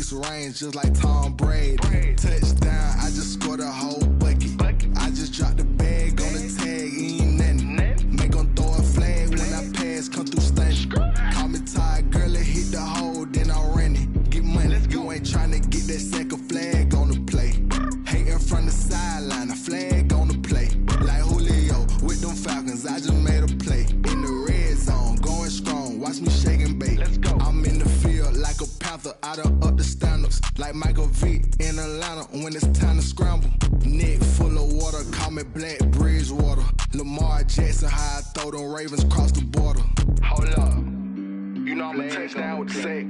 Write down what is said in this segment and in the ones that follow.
3-6 range just like Tom Brady. Touchdown, I just scored a whole bucket. I just dropped the bag on the tag, ain't nothing. Make 'em throw a flag when I pass, come through stunning. Call me tired, girl, it hit the hole, then I ran it. Get money, you ain't tryna get that second flag on the play. Hating from the sideline, a flag on the play. Like Julio with them Falcons, I just made a play. In the red zone, going strong, watch me shake and bake. I'm in the field like a panther, I done up the standards. Like Michael Vick in Atlanta when it's time to scramble. Neck full of water, call me Black Bridgewater. Lamar Jackson, how I throw them Ravens across the border. Hold up, you know I'm a touchdown with the sack.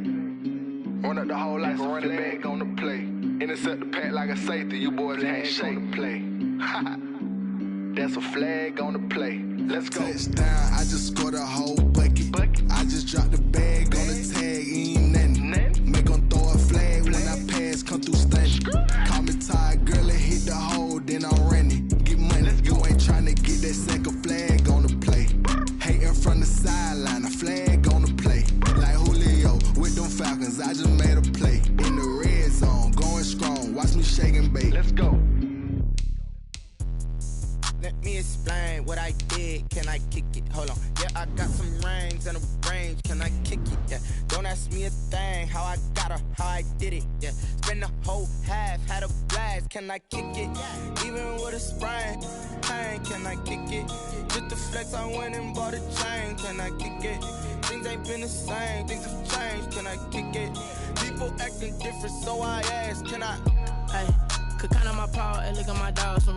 Run up the whole like a running back on the play. Intercept the pack like a safety, you boys ain't shake the play. That's a flag on the play. Let's go. Touchdown, I just scored a whole bucket. I just dropped the bag on the tag, ain't nothing. Make 'em throw a flag when I pass, come through stunning. Call me tired, girl, it hit the hole, then I ran it. Get money, you ain't tryna get that second flag on the play. Hating from the sideline, a flag on the play. Like Julio with them Falcons, I just made a play. In the red zone, going strong, watch me shake and bake. Let's go. Let me explain what I did. Can I kick it? Hold on. Yeah, I got some rings and a range. Can I kick it? Yeah. Don't ask me a thing. How I got her, how I did it. Yeah. Spend the whole half, had a blast. Can I kick it? Even with a sprain. Pain, can I kick it? Just the flex, I went and bought a chain. Can I kick it? Things ain't been the same. Things have changed. Can I kick it? People acting different, so I asked. Can I? Hey, could count on my power and look at my dogs from.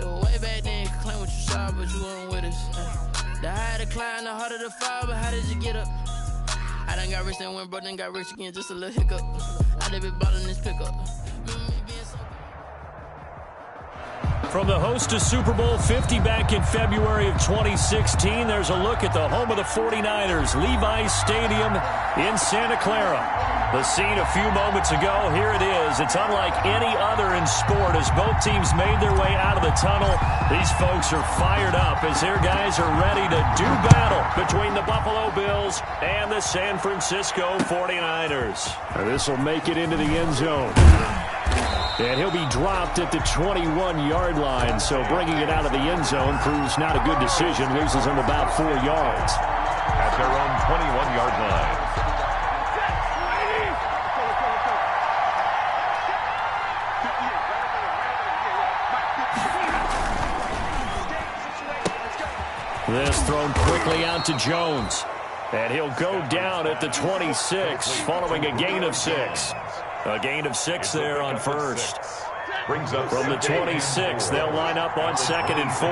It was way back then, could claim what you saw, but you weren't with us. The higher the climb, the harder the fall, but how did you get up? I done got rich and went broke, then got rich again, just a little hiccup. I done been ballin' this pickup. From the host to Super Bowl 50 back in February of 2016, there's a look at the home of the 49ers, Levi's Stadium in Santa Clara. The scene a few moments ago, here it is. It's unlike any other in sport as both teams made their way out of the tunnel. These folks are fired up as their guys are ready to do battle between the Buffalo Bills and the San Francisco 49ers. This will make it into the end zone. And he'll be dropped at the 21-yard line, so bringing it out of the end zone proves not a good decision, loses him about 4 yards. At their own 21-yard line. This thrown quickly out to Jones. And he'll go down at the 26, following a gain of 6. A gain of 6 there on first. From the 26, they'll line up on 2nd and 4.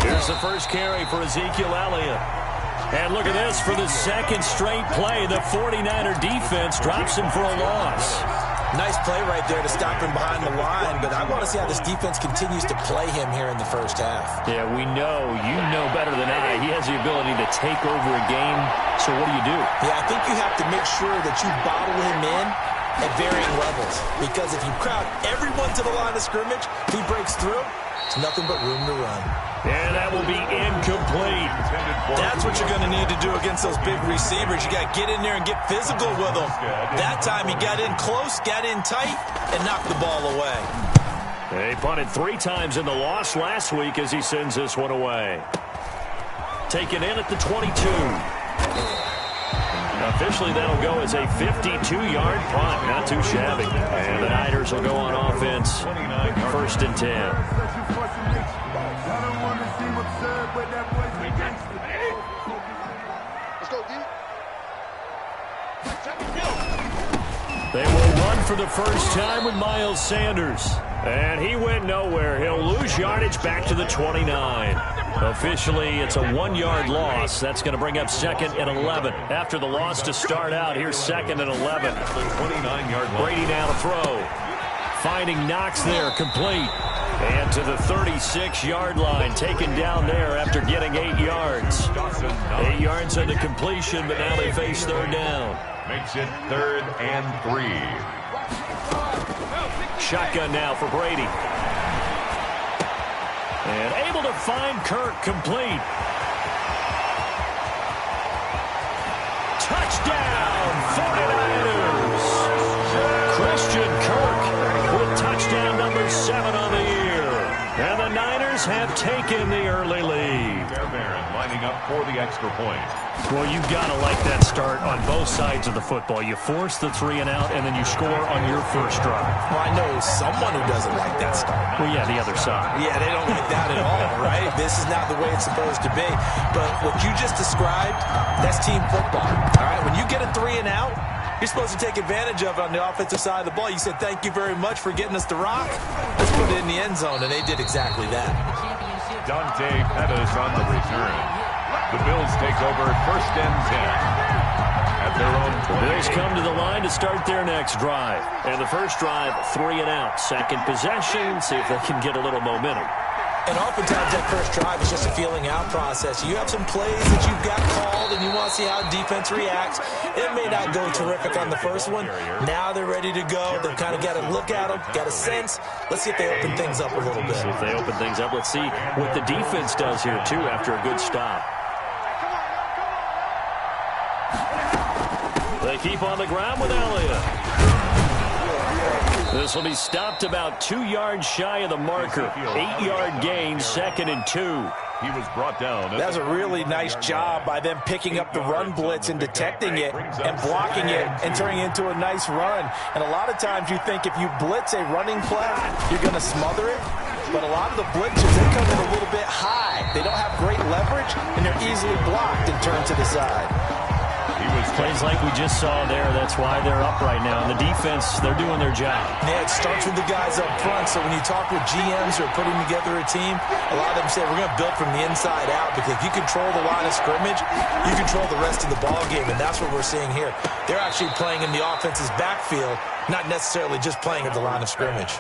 Here's the first carry for Ezekiel Elliott. And look at this, for the second straight play, the 49er defense drops him for a loss. Nice play right there to stop him behind the line, but I want to see how this defense continues to play him here in the first half. Yeah, we know, you know better than I, he has the ability to take over a game, so what do? Yeah, I think you have to make sure that you bottle him in at varying levels, because if you crowd everyone to the line of scrimmage, if he breaks through, it's nothing but room to run. And that will be incomplete. That's what you're going to need to do against those big receivers. You got to get in there and get physical with them. That time he got in close, got in tight, and knocked the ball away. They punted 3 times in the loss last week as he sends this one away. Taken in at the 22. Officially, that'll go as a 52-yard punt. Not too shabby. And the Niners will go on offense. 1st and 10. They will run for the first time with Miles Sanders. And he went nowhere. He'll lose yardage back to the 29. Officially, it's a 1-yard loss. That's going to bring up 2nd and 11. After the loss to start out, here's 2nd and 11. 29-yard line. Brady now to throw. Finding Knox there, complete. And to the 36-yard line, taken down there after getting 8 yards. 8 yards on the completion, but now they face 3rd down. Makes it 3rd and 3. Shotgun now for Brady. And able to find Kirk, complete. Touchdown, 49ers. Christian Kirk with touchdown number 7 on the year. And the Niners have taken the early lead. Lining up for the extra point. Well, you've got to like that start on both sides of the football. You force the 3 and out, and then you score on your first drive. Well, I know someone who doesn't like that start. Well, yeah, the other side. Yeah, they don't like that at all, right? This is not the way it's supposed to be. But what you just described, that's team football. All right, when you get a 3 and out, you're supposed to take advantage of it on the offensive side of the ball. You said, thank you very much for getting us the rock. Let's put it in the end zone, and they did exactly that. Dante Pettis on the return. The Bills take over 1st and 10 at their own 20. The Bills come to the line to start their next drive. And the first drive, 3 and out. Second possession, see if they can get a little momentum. And oftentimes that first drive is just a feeling out process. You have some plays that you've got called and you want to see how defense reacts. It may not go terrific on the first one. Now they're ready to go. They've kind of got to look at them, got a sense. Let's see if they open things up a little bit. See if they open things up. Let's see what the defense does here, too, after a good stop. They keep on the ground with Elliott. This will be stopped about 2 yards shy of the marker. 8-yard gain, 2nd and 2. He was brought down. That's a really nice job by them picking up the run blitz and detecting it and blocking it and turning it into a nice run. And a lot of times you think if you blitz a running play, you're going to smother it. But a lot of the blitzers, they come in a little bit high. They don't have great leverage, and they're easily blocked and turned to the side. Plays like we just saw there. That's why they're up right now. And the defense, they're doing their job. Yeah, it starts with the guys up front. So when you talk with GMs who are putting together a team, a lot of them say we're going to build from the inside out, because if you control the line of scrimmage, you control the rest of the ball game, and that's what we're seeing here. They're actually playing in the offense's backfield, not necessarily just playing at the line of scrimmage.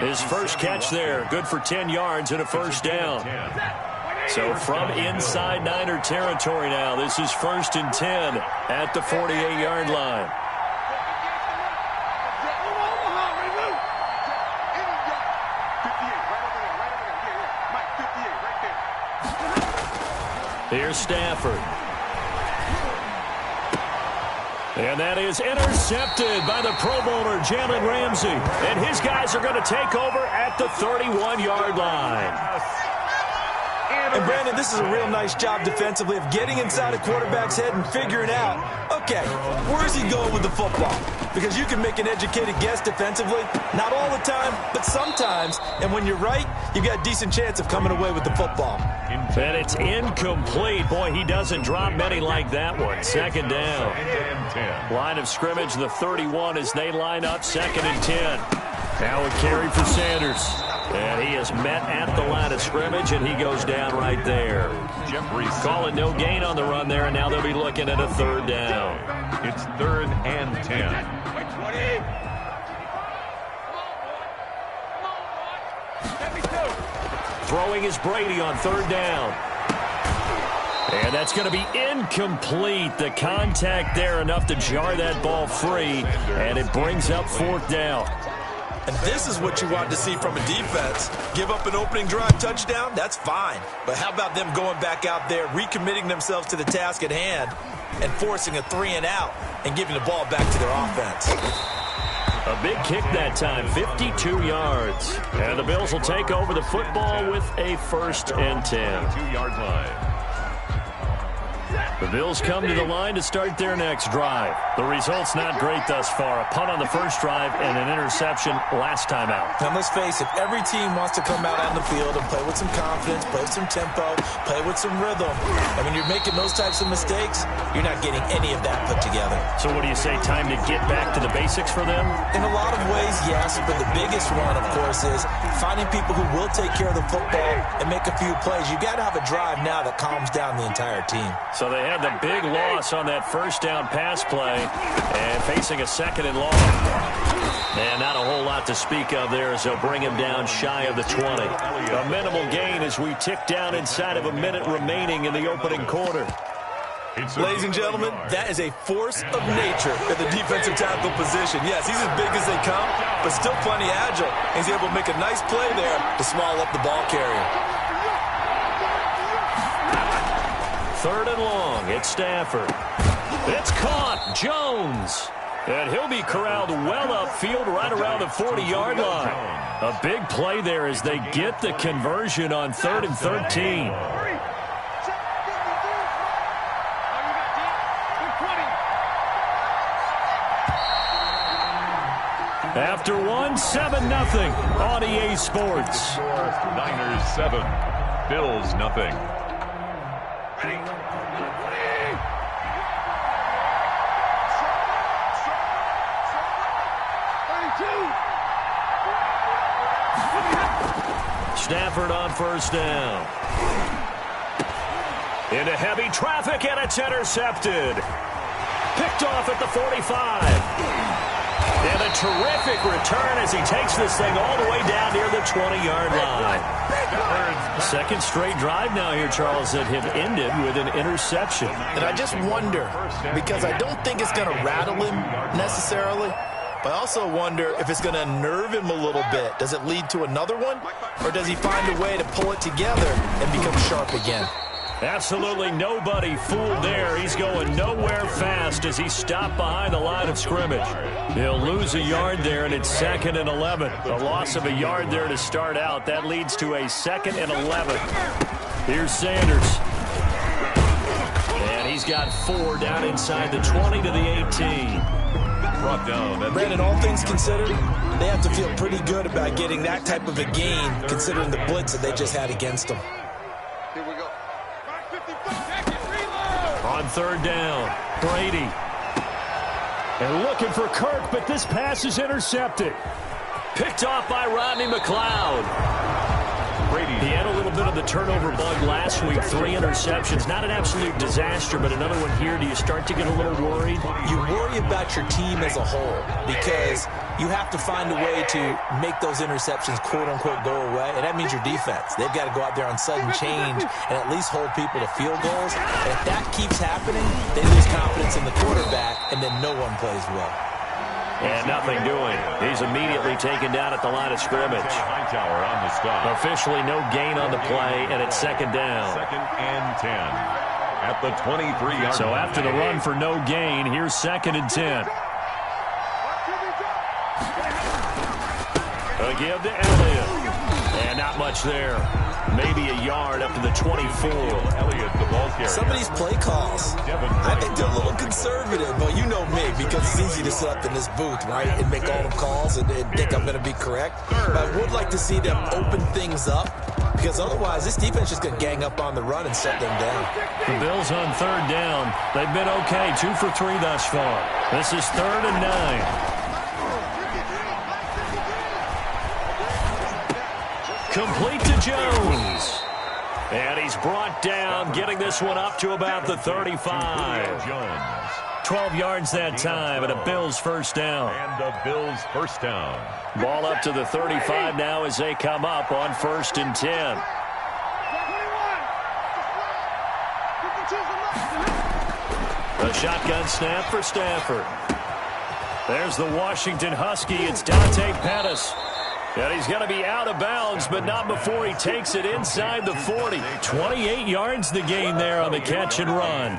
His first catch there, good for 10 yards and a first down. So from inside Niner territory now, this is 1st and 10 at the 48-yard line. Here's Stafford. And that is intercepted by the Pro Bowler, Jalen Ramsey. And his guys are going to take over at the 31-yard line. And, Brandon, this is a real nice job defensively of getting inside a quarterback's head and figuring out, okay, where's he going with the football? Because you can make an educated guess defensively, not all the time, but sometimes. And when you're right, you've got a decent chance of coming away with the football. And it's incomplete. Boy, he doesn't drop many like that one. 2nd down. Line of scrimmage, the 31 as they line up, 2nd and 10. Now a carry for Sanders. And he is met at the line of scrimmage, and he goes down right there. Calling no gain on the run there, and now they'll be looking at a 3rd down. It's 3rd and 10. Throwing is Brady on 3rd down. And that's going to be incomplete. The contact there enough to jar that ball free, and it brings up 4th down. And this is what you want to see from a defense. Give up an opening drive touchdown, that's fine. But how about them going back out there, recommitting themselves to the task at hand, and forcing a 3 and out and giving the ball back to their offense. A big kick that time, 52 yards. And the Bills will take over the football with a 1st and 10. 2-yard line. The Bills come to the line to start their next drive. The result's not great thus far. A punt on the first drive and an interception last time out. Now, let's face it, every team wants to come out on the field and play with some confidence, play with some tempo, play with some rhythm. And when you're making those types of mistakes, you're not getting any of that put together. So what do you say, time to get back to the basics for them? In a lot of ways, yes, but the biggest one, of course, is finding people who will take care of the football and make a few plays. You got to have a drive now that calms down the entire team. So they had the big loss on that first down pass play and facing a 2nd and long. And not a whole lot to speak of there as they'll bring him down shy of the 20. A minimal gain as we tick down inside of a minute remaining in the opening quarter. Ladies and gentlemen, that is a force of nature at the defensive tackle position. Yes, he's as big as they come, but still plenty agile. He's able to make a nice play there to swallow up the ball carrier. 3rd and long. It's Stafford. It's caught. Jones. And he'll be corralled well upfield right around the 40-yard line. A big play there as they get the conversion on 3rd and 13. After 7-0 on EA Sports. Niners 7, Bills nothing. Stafford on 1st down. Into heavy traffic, and it's intercepted. Picked off at the 45. And a terrific return as he takes this thing all the way down near the 20-yard line. Second straight drive now here, Charles, that have ended with an interception. And I just wonder, because I don't think it's going to rattle him necessarily, but I also wonder if it's going to unnerve him a little bit. Does it lead to another one, or does he find a way to pull it together and become sharp again? Absolutely nobody fooled there. He's going nowhere fast as he stopped behind the line of scrimmage. He'll lose a yard there, and it's 2nd and 11. A loss of a yard there to start out. That leads to a 2nd and 11. Here's Sanders. And he's got 4 down inside the 20 to the 18. Brought down. Brandon, all things considered, they have to feel pretty good about getting that type of a gain, considering the blitz that they just had against them. Here we go. On 3rd down, Brady. And looking for Kirk, but this pass is intercepted. Picked off by Rodney McLeod. Brady. He had a little bit of the turnover bug last week, 3 interceptions. Not an absolute disaster, but another one here. Do you start to get a little worried? You worry about your team as a whole because you have to find a way to make those interceptions, quote-unquote, go away, and that means your defense. They've got to go out there on sudden change and at least hold people to field goals. And if that keeps happening, they lose confidence in the quarterback, and then no one plays well. And nothing doing. He's immediately taken down at the line of scrimmage. Hightower on the stop. Officially no gain on the play, and it's 2nd down. 2nd and 10 at the 23-yard line. So after the run for no gain, here's 2nd and 10. A give to Elliott. And not much there. Maybe a yard up to the 24. Elliott, the ball carrier. Some of these play calls, I think they're a little conservative, but you know me, because it's easy to sit up in this booth, right, and make all the calls and think I'm going to be correct. But I would like to see them open things up, because otherwise this defense is just going to gang up on the run and shut them down. The Bills on 3rd down. They've been okay, 2 for 3 thus far. This is 3rd and 9. Complete to Jones. And he's brought down, getting this one up to about the 35. Jones. 12 yards that time, and a Bills 1st down. And a Bills 1st down. Ball up to the 35 now as they come up on 1st and 10. A shotgun snap for Stafford. There's the Washington Husky. It's Dante Pettis. And he's going to be out of bounds, but not before he takes it inside the 40. 28 yards the gain there on the catch and run.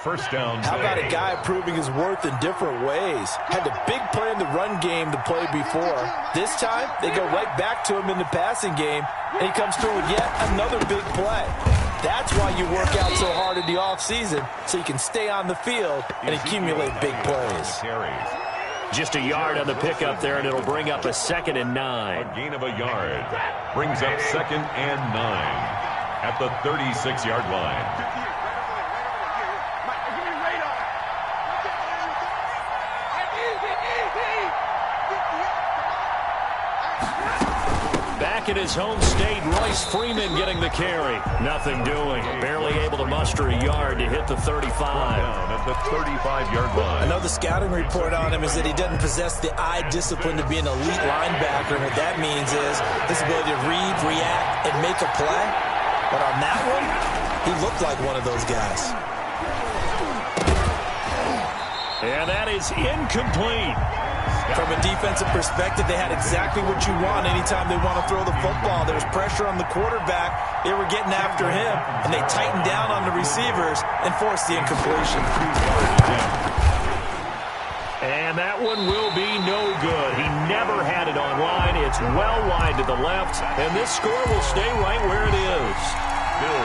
1st down. How about a guy proving his worth in different ways? Had the big play in the run game to play before. This time, they go right back to him in the passing game, and he comes through with yet another big play. That's why you work out so hard in the offseason, so you can stay on the field and accumulate big plays. Just a yard on the pickup there, and it'll bring up a 2nd and 9. A gain of a yard. Brings up 2nd and 9 at the 36-yard line. Back in his home state, Royce Freeman getting the carry. Nothing doing. Barely able to muster a yard to hit the 35. Down at the 35-yard line. Another scouting report on him is that he doesn't possess the eye discipline to be an elite linebacker. And what that means is his ability to read, react, and make a play. But on that one, he looked like one of those guys. And that is incomplete. From a defensive perspective, they had exactly what you want anytime they want to throw the football. There was pressure on the quarterback. They were getting after him, and they tightened down on the receivers and forced the incompletion. And that one will be no good. He never had it on line. It's well wide to the left, and this score will stay right where it is.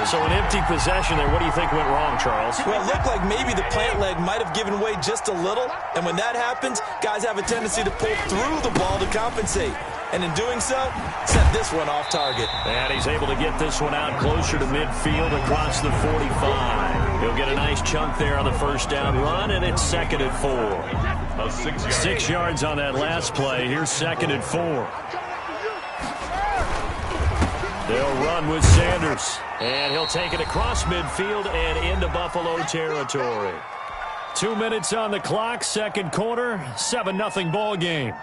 So an empty possession there. What do you think went wrong, Charles? Well, it looked like maybe the plant leg might have given way just a little, and when that happens, guys have a tendency to pull through the ball to compensate. And in doing so, set this one off target. And he's able to get this one out closer to midfield across the 45. He'll get a nice chunk there on the first down run, and it's 2nd and 4. 6 yards on that last play. Here's 2nd and 4. They'll run with Sanders. And he'll take it across midfield and into Buffalo territory. 2 minutes on the clock, second quarter, 7-0 ball game.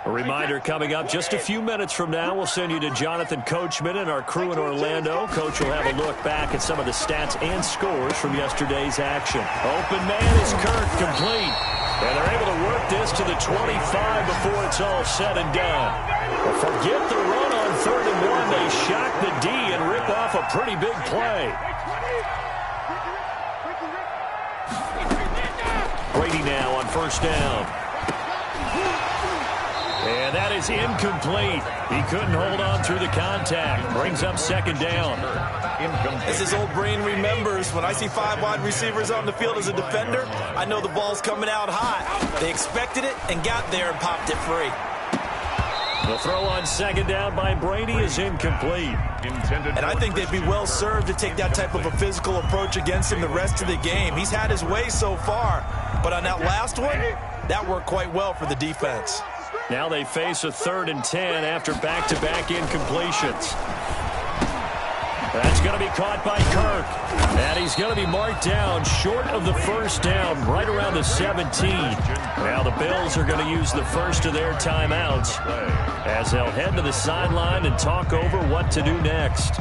A reminder coming up just a few minutes from now. We'll send you to Jonathan Coachman and our crew in Orlando. Coach will have a look back at some of the stats and scores from yesterday's action. Open man is Kirk, complete. And they're able to work this to the 25 before it's all said and done. Well, forget the run on 3rd and 1. They shock the D and rip off a pretty big play. Brady now on first down. And that is incomplete. He couldn't hold on through the contact. Brings up 2nd down. As his old brain remembers, when I see 5 wide receivers on the field as a defender, I know the ball's coming out hot. They expected it and got there and popped it free. The throw on 2nd down by Brady is incomplete. And I think they'd be well served to take that type of a physical approach against him the rest of the game. He's had his way so far, but on that last one, that worked quite well for the defense. Now they face a 3rd and 10 after back-to-back incompletions. That's going to be caught by Kirk. And he's going to be marked down short of the first down, right around the 17. Now the Bills are going to use the first of their timeouts as they'll head to the sideline and talk over what to do next.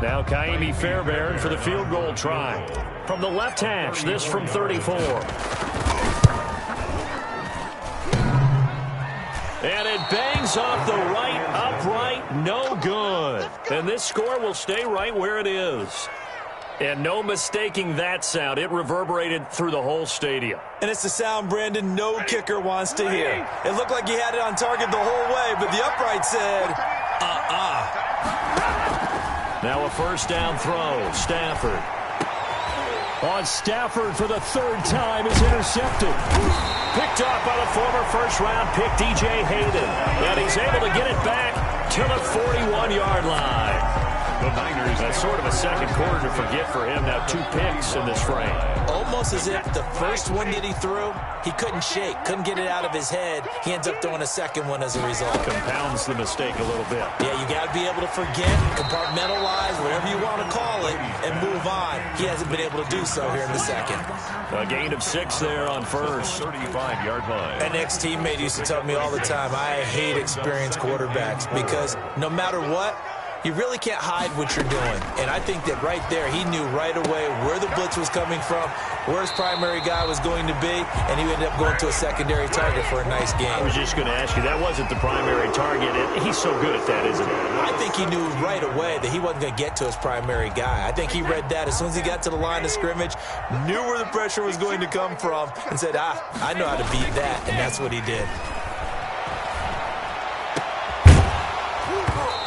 Now Kaimi Fairbairn for the field goal try. From the left hash, this from 34. And it bangs off the right upright, no good. And this score will stay right where it is. And no mistaking that sound. It reverberated through the whole stadium. And it's the sound Brandon no kicker wants to hear. It looked like he had it on target the whole way, but the upright said, Now a first down throw. Stafford. On Stafford for the 3rd time is intercepted. Picked off by the former first-round pick, DJ Hayden. And he's able to get it back to the 41-yard line. The Niners. That's sort of a second quarter to forget for him. Now 2 picks in this frame. Almost as if the first one that he threw, he couldn't shake, couldn't get it out of his head. He ends up throwing a second one as a result. Compounds the mistake a little bit. Yeah, you got to be able to forget, compartmentalize, whatever you want to call it, and move on. He hasn't been able to do so here in the second. A gain of 6 there on first. 35-yard line. An ex-teammate used to tell me all the time, I hate experienced quarterbacks because no matter what, you really can't hide what you're doing. And I think that right there, he knew right away where the blitz was coming from, where his primary guy was going to be, and he ended up going to a secondary target for a nice game. I was just going to ask you, that wasn't the primary target. He's so good at that, isn't he? I think he knew right away that he wasn't going to get to his primary guy. I think he read that as soon as he got to the line of scrimmage, knew where the pressure was going to come from, and said, I know how to beat that, and that's what he did.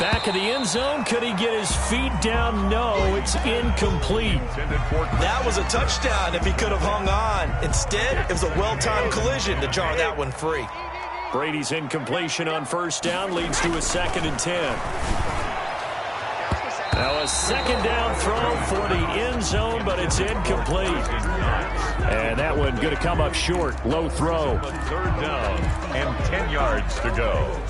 Back of the end zone. Could he get his feet down? No, it's incomplete. That was a touchdown if he could have hung on. Instead, it was a well-timed collision to jar that one free. Brady's incompletion on first down leads to a 2nd and 10. Now a 2nd down throw for the end zone, but it's incomplete. And that one going to come up short. Low throw. 3rd down and 10 yards to go.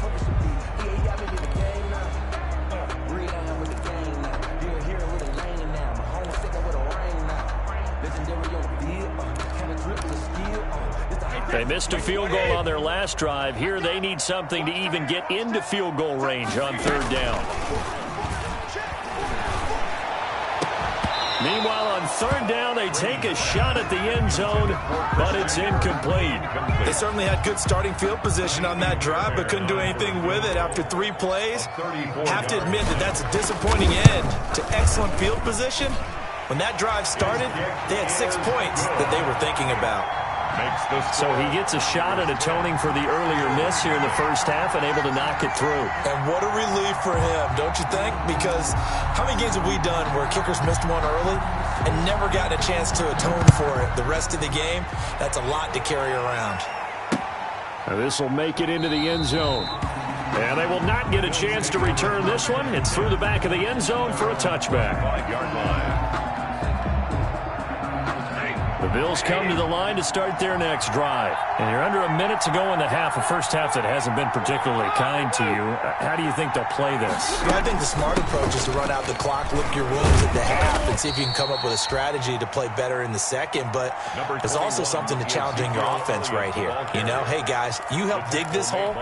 They missed a field goal on their last drive. Here they need something to even get into field goal range on third down. Meanwhile, on third down, they take a shot at the end zone, but it's incomplete. They certainly had good starting field position on that drive, but couldn't do anything with it after 3 plays. Have to admit that that's a disappointing end to excellent field position. When that drive started, they had 6 points that they were thinking about. So he gets a shot at atoning for the earlier miss here in the first half and able to knock it through. And what a relief for him, don't you think? Because how many games have we done where kickers missed one early and never gotten a chance to atone for it the rest of the game? That's a lot to carry around. This will make it into the end zone. And they will not get a chance to return this one. It's through the back of the end zone for a touchback. 5-yard line. The Bills come to the line to start their next drive. And you're under a minute to go in the half, a first half that hasn't been particularly kind to you. How do you think they'll play this? Yeah, I think the smart approach is to run out the clock, lick your wounds at the half, and see if you can come up with a strategy to play better in the second. But there's also something to challenging your offense right here. You know, hey, guys, you help dig this hole.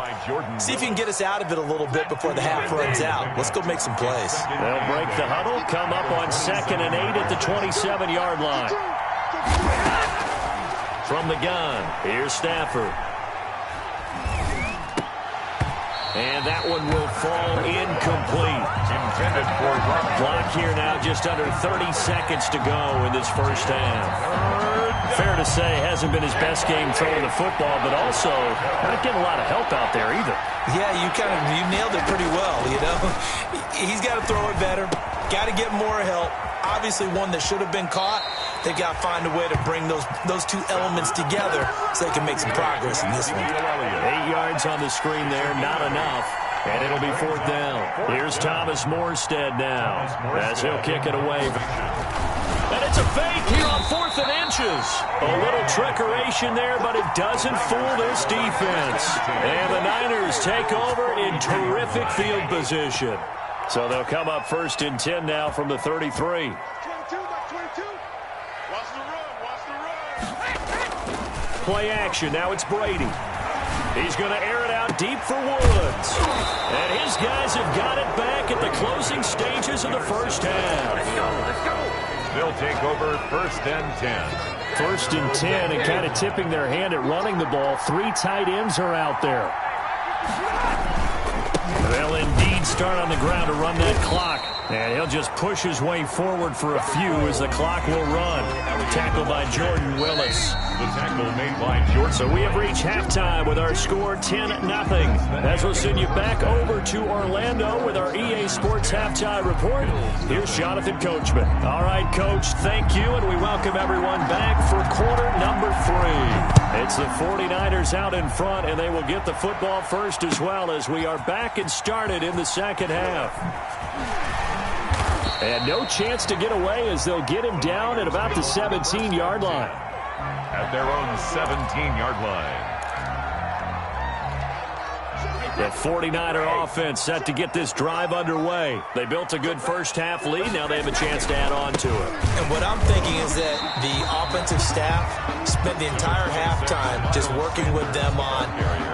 See if you can get us out of it a little bit before the half runs out. Let's go make some plays. They'll break the huddle, come up on 2nd and 8 at the 27-yard line. From the gun, here's Stafford. And that one will fall incomplete. Intended for clock here now, just under 30 seconds to go in this first half. Fair to say, hasn't been his best game throwing the football, but also not getting a lot of help out there either. Yeah, you nailed it pretty well, you know. He's got to throw it better, got to get more help. Obviously one that should have been caught. They've got to find a way to bring those two elements together so they can make some progress in this one. 8 yards on the screen there, not enough. And it'll be 4th down. Here's Thomas Morstead now as he'll kick it away. And it's a fake here on 4th and inches. A little trickeration there, but it doesn't fool this defense. And the Niners take over in terrific field position. So they'll come up 1st and 10 now from the 33. Play action. Now it's Brady. He's going to air it out deep for Woods. And his guys have got it back at the closing stages of the first half. Let's go. They'll take over 1st and 10. 1st and 10 and kind of tipping their hand at running the ball. 3 tight ends are out there. They'll indeed start on the ground to run that clock. And he'll just push his way forward for a few as the clock will run. Tackled by Jordan Willis. The tackle made by Jordan. So we have reached halftime with our score 10-0. As we'll send you back over to Orlando with our EA Sports Halftime Report. Here's Jonathan Coachman. All right, Coach, thank you, and we welcome everyone back for quarter number 3. It's the 49ers out in front, and they will get the football first as well as we are back and started in the second half. And no chance to get away as they'll get him down at about the 17-yard line. At their own 17-yard line. The 49er offense set to get this drive underway. They built a good first half lead. Now they have a chance to add on to it. And what I'm thinking is that the offensive staff spent the entire halftime just working with them on,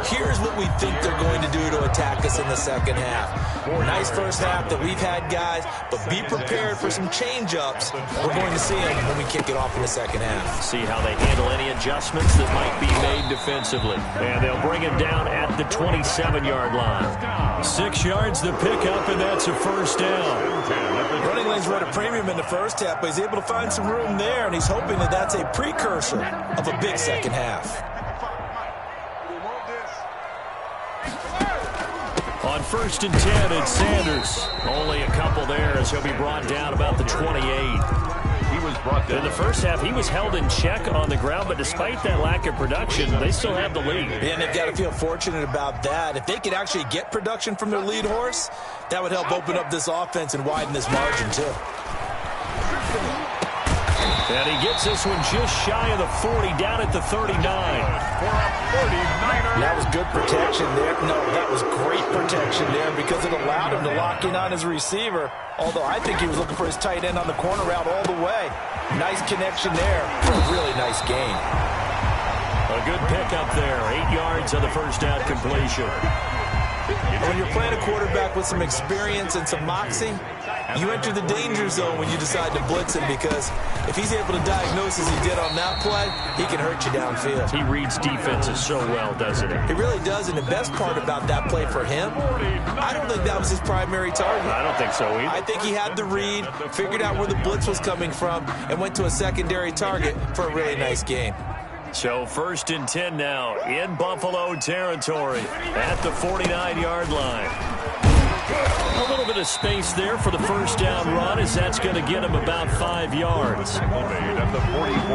here's what we think they're going to do to attack us in the second half. Nice first half that we've had, guys, but be prepared for some change-ups. We're going to see them when we kick it off in the second half. See how they handle any adjustments that might be made defensively. And they'll bring him down at the 27-yard line. 6 yards to pick up, and that's a first down. Running lanes were at a premium in the first half, but he's able to find some room there, and he's hoping that that's a precursor of a big second half. On 1st and 10, it's Sanders. Only a couple there as he'll be brought down about the 28. He was brought down. In the first half, he was held in check on the ground, but despite that lack of production, they still have the lead. And they've got to feel fortunate about that. If they could actually get production from their lead horse, that would help open up this offense and widen this margin, too. And he gets this one just shy of the 40, down at the 39. That was good protection there. No, that was great protection there because it allowed him to lock in on his receiver. Although I think he was looking for his tight end on the corner route all the way. Nice connection there for a really nice game. A good pickup there. 8 yards on the first down completion. When you're playing a quarterback with some experience and some moxie, you enter the danger zone when you decide to blitz him, because if he's able to diagnose as he did on that play, he can hurt you downfield. He reads defenses so well, doesn't he? He really does, and the best part about that play for him, I don't think that was his primary target. I don't think so either. I think he had the read, figured out where the blitz was coming from, and went to a secondary target for a really nice gain. So 1st and 10 now in Buffalo territory at the 49-yard line. A little bit of space there for the first down run, as that's going to get him about 5 yards.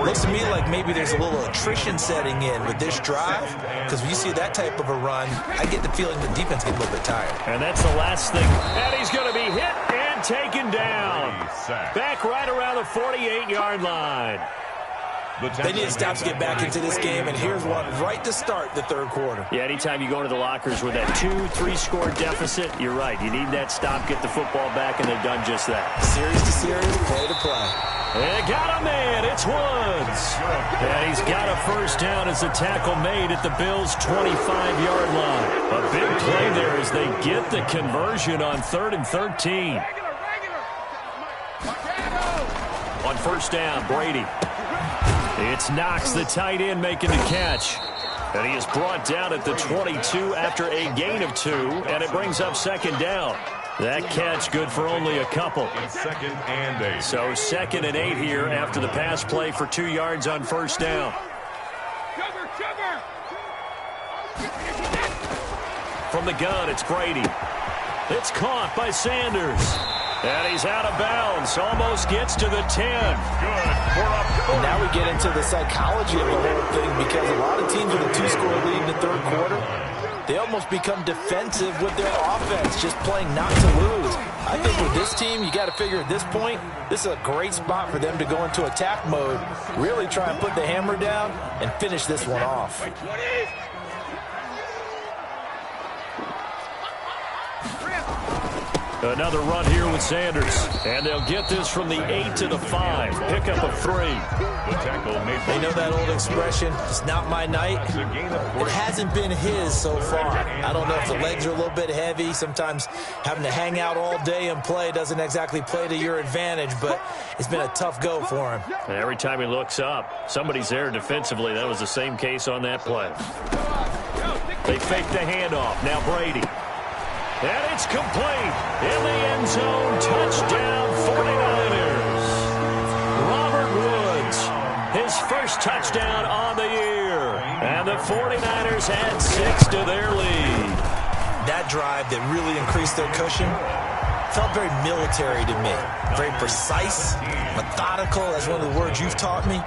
Looks to me like maybe there's a little attrition setting in with this drive, because when you see that type of a run, I get the feeling the defense gets a little bit tired. And that's the last thing. And he's going to be hit and taken down. Back right around the 48-yard line. They need to stop to get back into this game, and here's one right to start the third quarter. Yeah, anytime you go into the lockers with that 2-3 score deficit, you're right. You need that stop, get the football back, and they've done just that. Series to series, play to play. And got a man. It's Woods. And he's got a first down as the tackle made at the Bills' 25-yard line. A big play there as they get the conversion on 3rd and 13. On first down, Brady. It's Knox, the tight end, making the catch. And he is brought down at the 22 after a gain of 2, and it brings up 2nd down. That catch good for only a couple. 2nd and 8. So 2nd and 8 here after the pass play for 2 yards on first down. From the gun, it's Brady. It's caught by Sanders. And he's out of bounds. Almost gets to the 10. Good. Now we get into the psychology of the whole thing, because a lot of teams with a 2-score lead in the third quarter, they almost become defensive with their offense, just playing not to lose. I think with this team, you got to figure at this point, this is a great spot for them to go into attack mode, really try and put the hammer down and finish this one off. Another run here with Sanders. And they'll get this from the 8 to the 5. Pick up of 3. The tackle made. They know that old expression, it's not my night. It hasn't been his so far. I don't know if the legs are a little bit heavy. Sometimes having to hang out all day and play doesn't exactly play to your advantage, but it's been a tough go for him. And every time he looks up, somebody's there defensively. That was the same case on that play. They fake the handoff. Now Brady. And it's complete. In the end zone, touchdown 49ers. Robert Woods, his first touchdown on the year. And the 49ers add 6 to their lead. That drive that really increased their cushion felt very military to me. Very precise, methodical, that's one of the words you've taught me.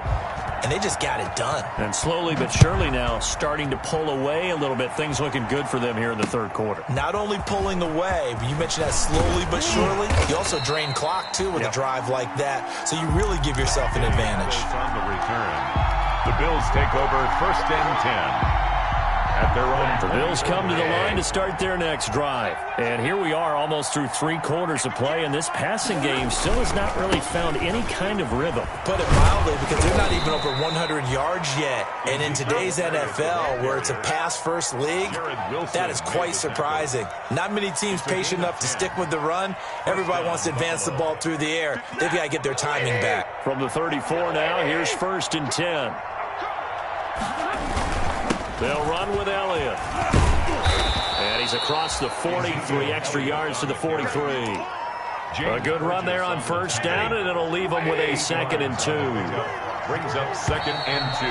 And they just got it done. And slowly but surely now starting to pull away a little bit. Things looking good for them here in the third quarter. Not only pulling away, but you mentioned that slowly but surely. You also drain clock, too, with a drive like that. So you really give yourself an advantage. On the return, the Bills take over 1st and 10. At their own. The Bills come to the line to start their next drive. And here we are almost through 3 quarters of play, and this passing game still has not really found any kind of rhythm. Put it mildly, because they're not even over 100 yards yet. And in today's NFL, where it's a pass-first league, that is quite surprising. Not many teams patient enough to stick with the run. Everybody wants to advance the ball through the air. They've got to get their timing back. From the 34 now, here's 1st and 10. They'll run with Elliott. And he's across the 40, 3 extra yards to the 43. A good run there on first down, and it'll leave them with a 2nd and 2. Brings up 2nd and 2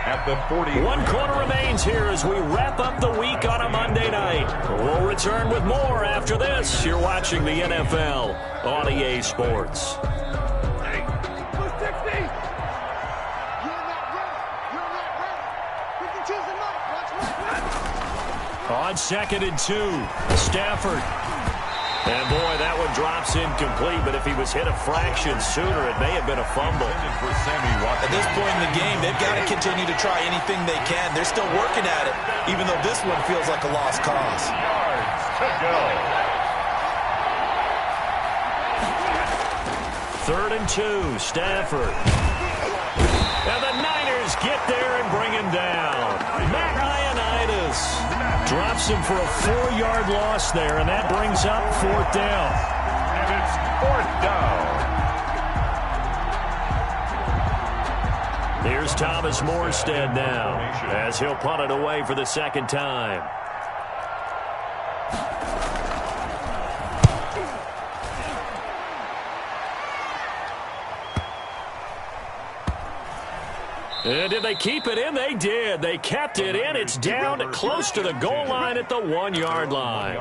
at the 40. 1 quarter remains here as we wrap up the week on a Monday night. We'll return with more after this. You're watching the NFL on EA Sports. On 2nd and 2, Stafford. And boy, that one drops incomplete, but if he was hit a fraction sooner, it may have been a fumble. At this point in the game, they've got to continue to try anything they can. They're still working at it, even though this one feels like a lost cause. Yards to go. 3rd and 2, Stafford. And the Niners get there and bring him down. Matt Ioannidis drops him for a 4-yard loss there, and that brings up 4th down. And it's 4th down. Here's Thomas Morstead now as he'll punt it away for the 2nd time. And did they keep it in? They did. They kept it in. It's down close to the goal line at the 1-yard line.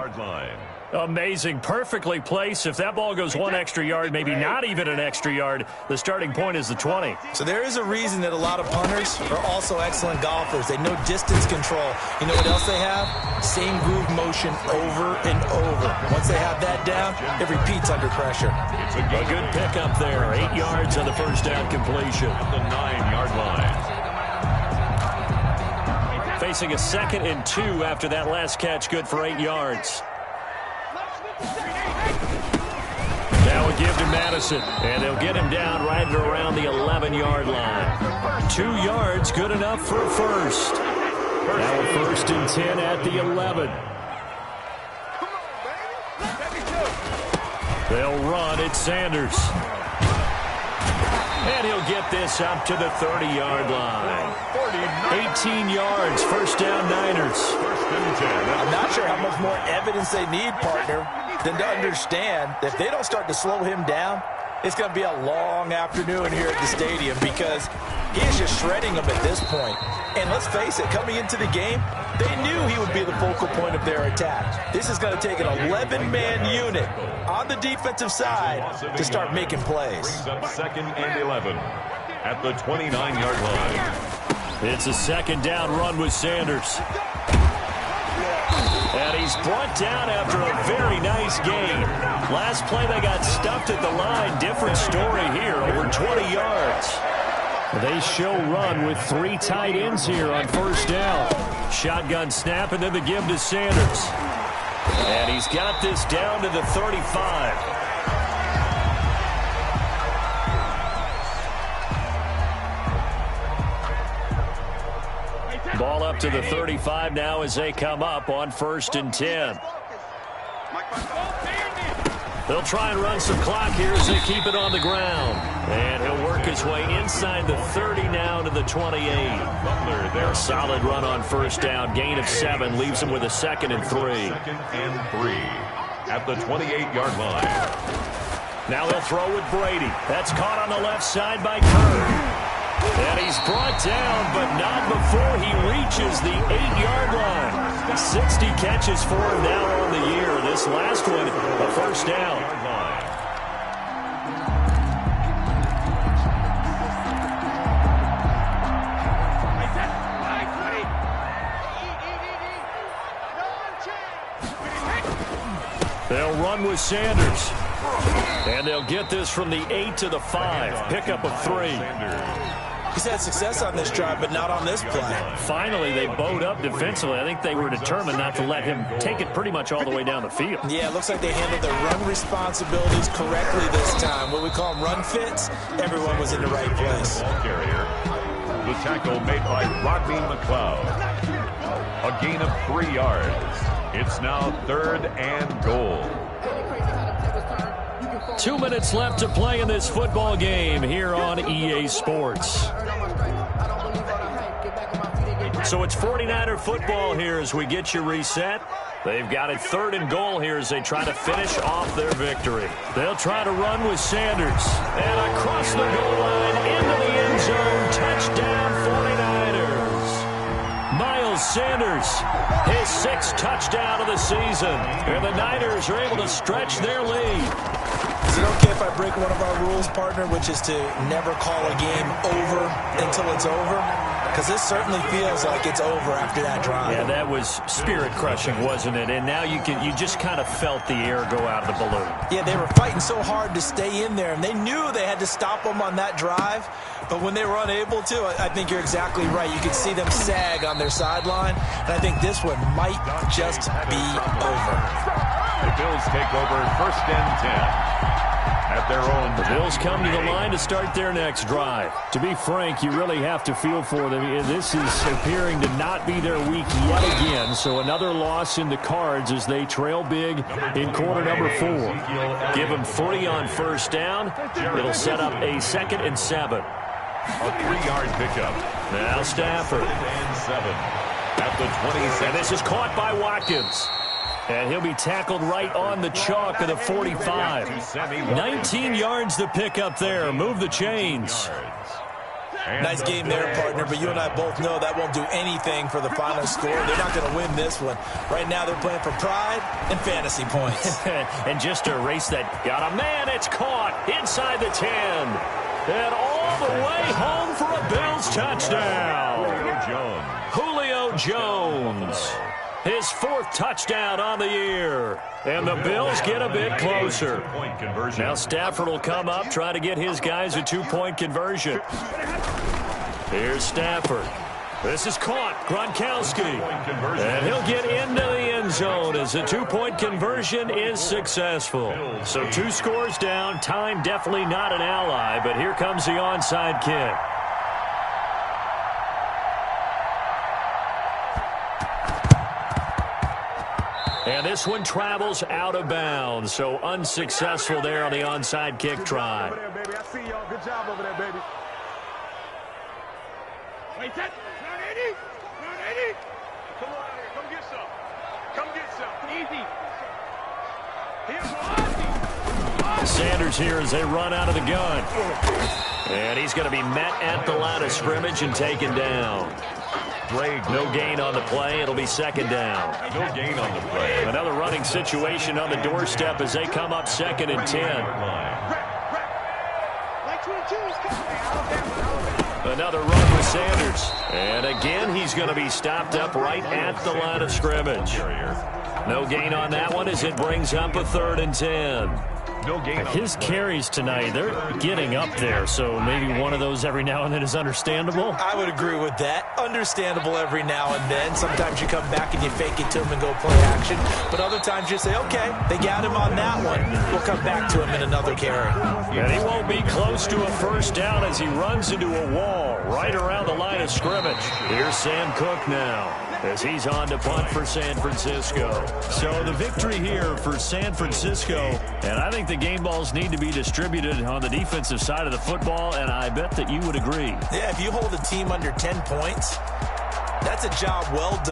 Amazing. Perfectly placed. If that ball goes 1 extra yard, maybe not even an extra yard, the starting point is the 20. So there is a reason that a lot of punters are also excellent golfers. They know distance control. You know what else they have? Same groove motion over and over. Once they have that down, it repeats under pressure. It's a good pickup there. 8 yards on the first down completion. At the 9-yard line. Facing a 2nd and 2 after that last catch, good for 8 yards. Now a give to Madison, and they'll get him down right around the 11-yard line. 2 yards, good enough for a first. Now a 1st and 10 at the 11. They'll run at Sanders. And he'll get this up to the 30-yard line. 18 yards, first down Niners. I'm not sure how much more evidence they need, partner, than to understand that if they don't start to slow him down, it's going to be a long afternoon here at the stadium because he is just shredding them at this point. And let's face it, coming into the game, they knew he would be the focal point of their attack. This is going to take an 11-man unit on the defensive side to start making plays. Brings up 2nd and 11 at the 29-yard line. It's a 2nd down run with Sanders. And he's brought down after a very nice game. Last play they got stuffed at the line. Different story here, over 20 yards. They show run with 3 tight ends here on first down. Shotgun snap and then the give to Sanders. And he's got this down to the 35. Ball up to the 35 now as they come up on 1st and 10. They'll try and run some clock here as they keep it on the ground. And he'll work his way inside the 30 now to the 28. A solid run on first down. Gain of 7 leaves him with a 2nd and 3. 2nd and 3 at the 28-yard line. Now they'll throw with Brady. That's caught on the left side by Kerr. And he's brought down, but not before he reaches the 8-yard line. 60 catches for him now on the year. This last one, a first down. They'll run with Sanders. And they'll get this from the 8 to the 5. Pickup of 3. He's had success on this drive, but not on this play. Finally, they bowed up defensively. I think they were determined not to let him take it pretty much all the way down the field. Yeah, it looks like they handled their run responsibilities correctly this time. What we call them run fits, everyone was in the right place. Ball carrier. The tackle made by Rodney McLeod. A gain of 3 yards. It's now 3rd and goal. 2 minutes left to play in this football game here on EA Sports. So it's 49er football here as we get you reset. They've got it 3rd and goal here as they try to finish off their victory. They'll try to run with Sanders. And across the goal line into the end zone. Touchdown 49ers. Miles Sanders, his 6th touchdown of the season. And the Niners are able to stretch their lead. Is it okay if I break one of our rules, partner, which is to never call a game over until it's over? Because this certainly feels like it's over after that drive. Yeah, that was spirit-crushing, wasn't it? And now you just kind of felt the air go out of the balloon. Yeah, they were fighting so hard to stay in there, and they knew they had to stop them on that drive. But when they were unable to, I think you're exactly right. You could see them sag on their sideline, and I think this one might just be over. The Bills take over 1st and 10. at their own. The Bills come to the line to start their next drive. To be frank, you really have to feel for them. This is appearing to not be their week yet again, so another loss in the cards as they trail big in quarter number 4. Give them 3 on first down. It'll set up a 2nd and 7. A 3-yard pickup. Now Stafford. And 7 at the 27. And this is caught by Watkins. And he'll be tackled right on the chalk of the 45. 19 yards to pick up there. Move the chains. Nice game there, partner, but you and I both know that won't do anything for the final score. They're not going to win this one. Right now they're playing for pride and fantasy points. And just to erase that, got a man, it's caught inside the 10. And all the way home for a Bills touchdown. Julio Jones. His 4th touchdown on the year. And the Bills get a bit closer. Now Stafford will come up, try to get his guys a 2-point conversion. Here's Stafford. This is caught. Gronkowski. And he'll get into the end zone as the 2-point conversion is successful. So 2 scores down. Time definitely not an ally, but here comes the onside kick. And this one travels out of bounds, so unsuccessful there on the onside kick try. I see y'all. Good job over there, baby. Wait, that. Come on out here. Come get some. Come get some. Easy. Sanders here as they run out of the gun. And he's going to be met at the line of scrimmage and taken down. No gain on the play. It'll be 2nd down. No gain on the play. Another running situation on the doorstep as they come up 2nd and 10. Another run with Sanders. And again, he's going to be stopped up right at the line of scrimmage. No gain on that one as it brings up a 3rd and 10. No gain. His carries tonight, they're getting up there, so maybe one of those every now and then is understandable. I would agree with that. Understandable every now and then. Sometimes you come back and you fake it to him and go play action. But other times you say, okay, they got him on that one. We'll come back to him in another carry. And he won't be close to a first down as he runs into a wall right around the line of scrimmage. Here's Sam Cook now as he's on to punt for San Francisco. So the victory here for San Francisco, and I think the game balls need to be distributed on the defensive side of the football, and I bet that you would agree. Yeah, if you hold a team under 10 points, that's a job well done.